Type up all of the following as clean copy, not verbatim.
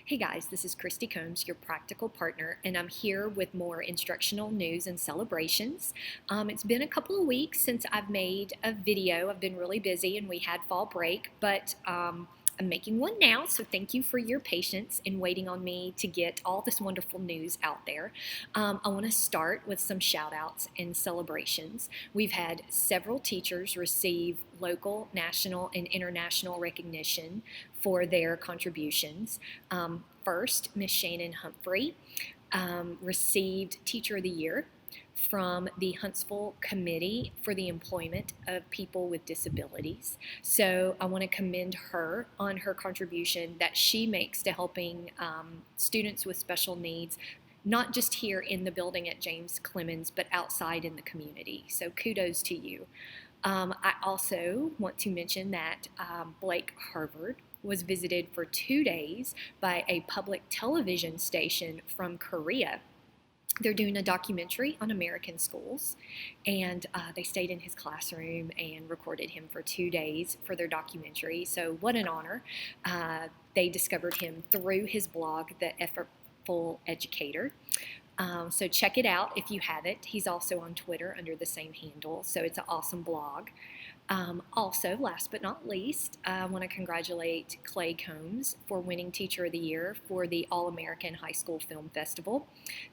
Hey guys, this is Christy Combs, your practical partner, and I'm here with more instructional news and celebrations. It's been a couple of weeks since I've made a video. I've been really busy and we had fall break, but I'm making one now, so thank you for your patience in waiting on me to get all this wonderful news out there. I want to start with some shout outs and celebrations. We've had several teachers receive local, national, and international recognition for their contributions. First, Miss Shannon Humphrey received Teacher of the Year from the Huntsville Committee for the Employment of People with Disabilities. So I want to commend her on her contribution that she makes to helping students with special needs, not just here in the building at James Clemens, but outside in the community. So kudos to you. I also want to mention that Blake Harvard was visited for 2 days by a public television station from Korea. They're doing a documentary on American schools, and they stayed in his classroom and recorded him for 2 days for their documentary. So what an honor. They discovered him through his blog, The Effortful Educator. So check it out if you haven't. He's also on Twitter under the same handle, so it's an awesome blog. Also, last but not least, I want to congratulate Clay Combs for winning Teacher of the Year for the All-American High School Film Festival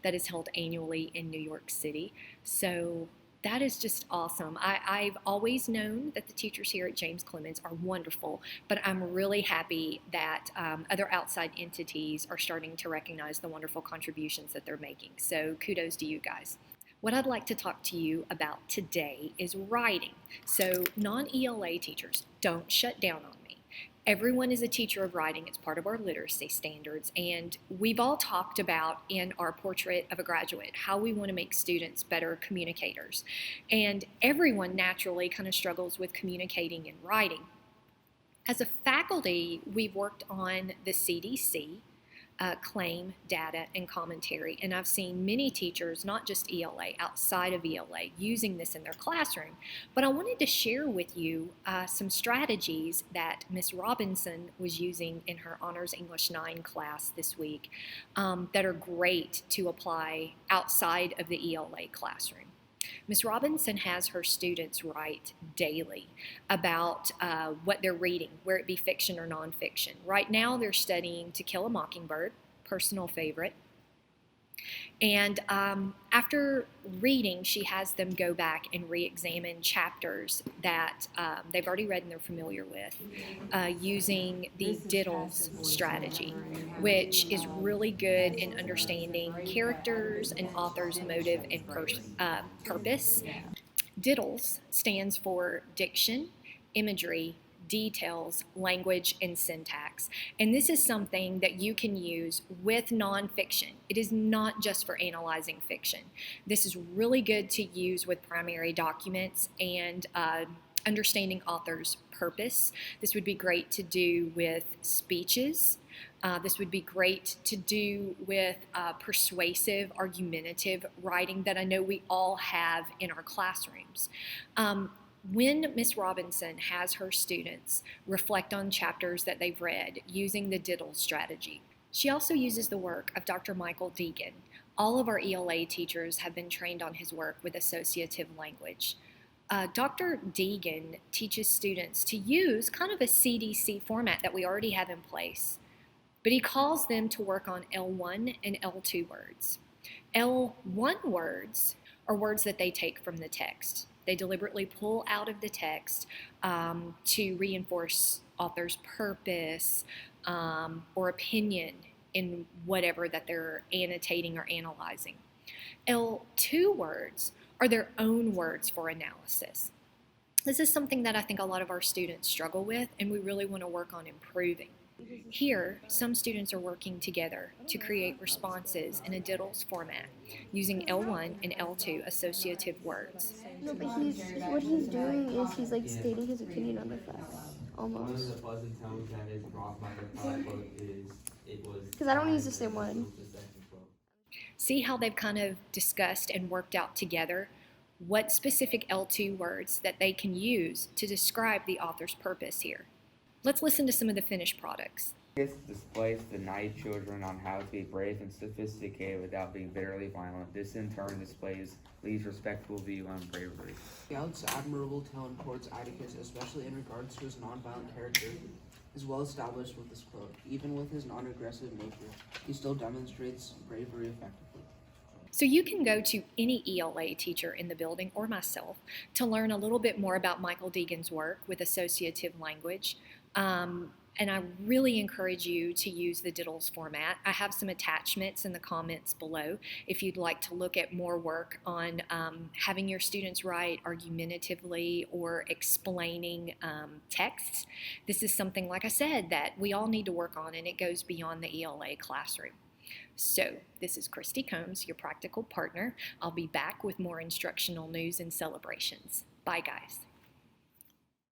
that is held annually in New York City. So that is just awesome. I've always known that the teachers here at James Clemens are wonderful, but I'm really happy that other outside entities are starting to recognize the wonderful contributions that they're making. So kudos to you guys. What I'd like to talk to you about today is writing. So non-ELA teachers, don't shut down on me. Everyone is a teacher of writing. It's part of our literacy standards, and we've all talked about in our portrait of a graduate how we want to make students better communicators. And everyone naturally kind of struggles with communicating and writing. As a faculty, we've worked on the CDC, claim, data, and commentary. And I've seen many teachers, not just ELA, outside of ELA, using this in their classroom. But I wanted to share with you some strategies that Miss Robinson was using in her Honors English 9 class this week that are great to apply outside of the ELA classroom. Ms. Robinson has her students write daily about what they're reading, whether it be fiction or nonfiction. Right now they're studying To Kill a Mockingbird, personal favorite. And after reading, she has them go back and re-examine chapters that they've already read and they're familiar with using the DIDLS strategy, which is really good in understanding characters and authors' motive and purpose. DIDLS stands for diction, imagery, details, language, and syntax. And this is something that you can use with nonfiction. It is not just for analyzing fiction. This is really good to use with primary documents and understanding authors' purpose. This would be great to do with speeches. This would be great to do with persuasive, argumentative writing that I know we all have in our classrooms. When Miss Robinson has her students reflect on chapters that they've read using the DIDLS strategy, she also uses the work of Dr. Michael Degen. All of our ELA teachers have been trained on his work with associative language. Dr. Degen teaches students to use kind of a CDC format that we already have in place, but he calls them to work on L1 and L2 words. L1 words are words that they take from the text. They deliberately pull out of the text to reinforce author's purpose or opinion in whatever that they're annotating or analyzing. L2 words are their own words for analysis. This is something that I think a lot of our students struggle with, and we really want to work on improving. Here, some students are working together to create responses in a DIDLS format using L1 and L2 associative words. No, but what he's doing is he's like stating his opinion on the facts, almost. Because I don't use the same one. See how they've kind of discussed and worked out together what specific L2 words that they can use to describe the author's purpose here. Let's listen to some of the finished products. This displays the naive children on how to be brave and sophisticated without being bitterly violent. This in turn displays Lee's respectful view on bravery. Scout's admirable tone towards Atticus, especially in regards to his nonviolent character, is well established with this quote. Even with his non-aggressive nature, he still demonstrates bravery effectively. So you can go to any ELA teacher in the building or myself to learn a little bit more about Michael Degen's work with associative language. And I really encourage you to use the DIDLS format. I have some attachments in the comments below if you'd like to look at more work on having your students write argumentatively or explaining texts. This is something, like I said, that we all need to work on, and it goes beyond the ELA classroom. So this is Christy Combs, your practical partner. I'll be back with more instructional news and celebrations. Bye, guys.